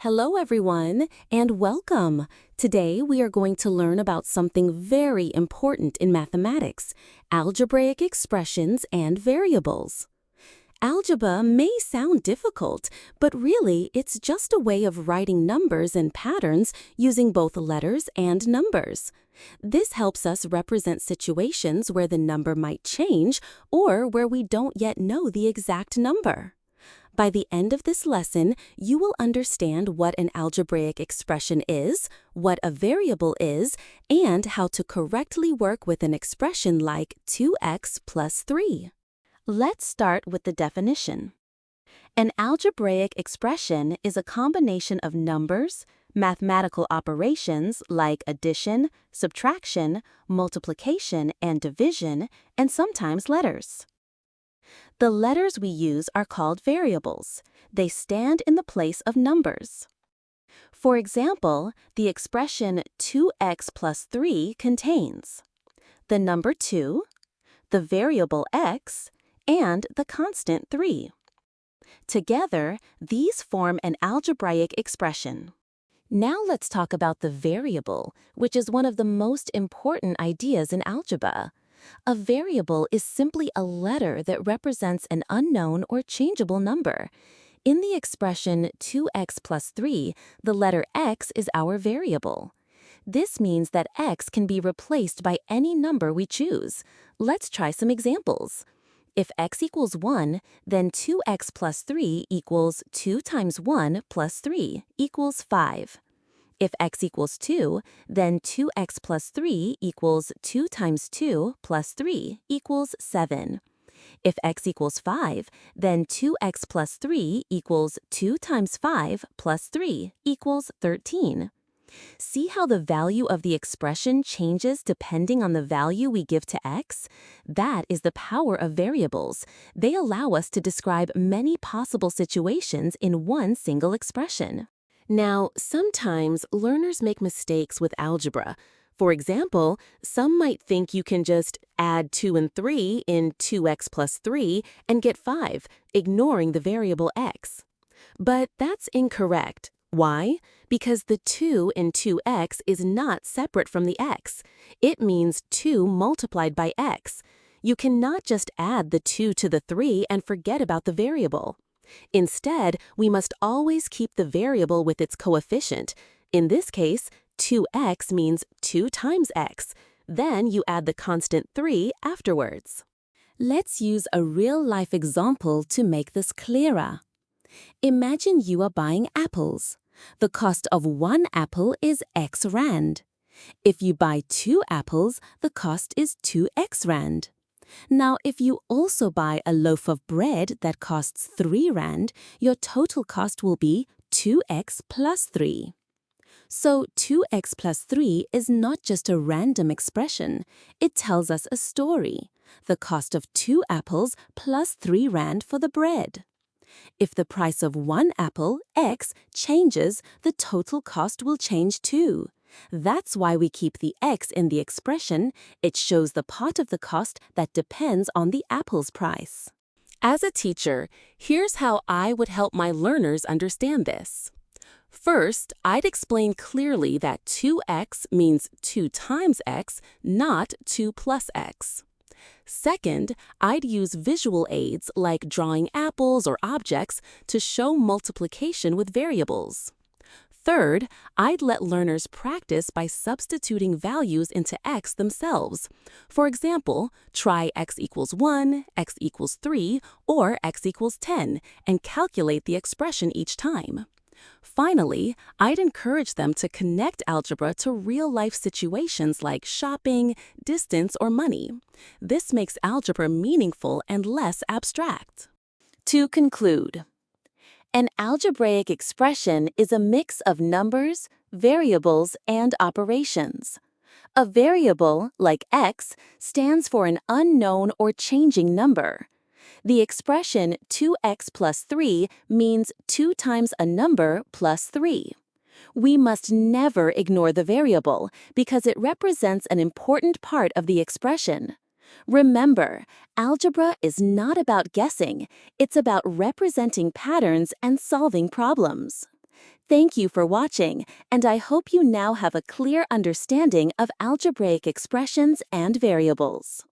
Hello everyone, and welcome. Today we are going to learn about something very important in mathematics, algebraic expressions and variables. Algebra may sound difficult, but really it's just a way of writing numbers and patterns using both letters and numbers. This helps us represent situations where the number might change or where we don't yet know the exact number. By the end of this lesson, you will understand what an algebraic expression is, what a variable is, and how to correctly work with an expression like 2x plus 3. Let's start with the definition. An algebraic expression is a combination of numbers, mathematical operations like addition, subtraction, multiplication, and division, and sometimes letters. The letters we use are called variables. They stand in the place of numbers. For example, the expression 2x plus 3 contains the number 2, the variable x, and the constant 3. Together, these form an algebraic expression. Now let's talk about the variable, which is one of the most important ideas in algebra. A variable is simply a letter that represents an unknown or changeable number. In the expression 2x plus 3, the letter x is our variable. This means that x can be replaced by any number we choose. Let's try some examples. If x equals 1, then 2x plus 3 equals 2 times 1 plus 3 equals 5. If x equals 2, then 2x plus 3 equals 2 times 2 plus 3 equals 7. If x equals 5, then 2x plus 3 equals 2 times 5 plus 3 equals 13. See how the value of the expression changes depending on the value we give to x? That is the power of variables. They allow us to describe many possible situations in one single expression. Now, sometimes learners make mistakes with algebra. For example, some might think you can just add 2 and 3 in 2x plus 3 and get 5, ignoring the variable x. But that's incorrect. Why? Because the 2 in 2x is not separate from the x. It means 2 multiplied by x. You cannot just add the 2 to the 3 and forget about the variable. Instead, we must always keep the variable with its coefficient. In this case, 2x means 2 times x. Then you add the constant 3 afterwards. Let's use a real-life example to make this clearer. Imagine you are buying apples. The cost of one apple is x rand. If you buy 2 apples, the cost is 2x rand. Now, if you also buy a loaf of bread that costs 3 rand, your total cost will be 2x plus 3. So 2x plus 3 is not just a random expression. It tells us a story. The cost of 2 apples plus 3 rand for the bread. If the price of one apple, x, changes, the total cost will change too. That's why we keep the x in the expression. It shows the part of the cost that depends on the apple's price. As a teacher, here's how I would help my learners understand this. First, I'd explain clearly that 2x means 2 times x, not 2 plus x. Second, I'd use visual aids like drawing apples or objects to show multiplication with variables. Third, I'd let learners practice by substituting values into x themselves. For example, try x equals 1, x equals 3, or x equals 10, and calculate the expression each time. Finally, I'd encourage them to connect algebra to real-life situations like shopping, distance, or money. This makes algebra meaningful and less abstract. To conclude, an algebraic expression is a mix of numbers, variables, and operations. A variable, like x, stands for an unknown or changing number. The expression 2x plus 3 means 2 times a number plus 3. We must never ignore the variable because it represents an important part of the expression. Remember, algebra is not about guessing, it's about representing patterns and solving problems. Thank you for watching, and I hope you now have a clear understanding of algebraic expressions and variables.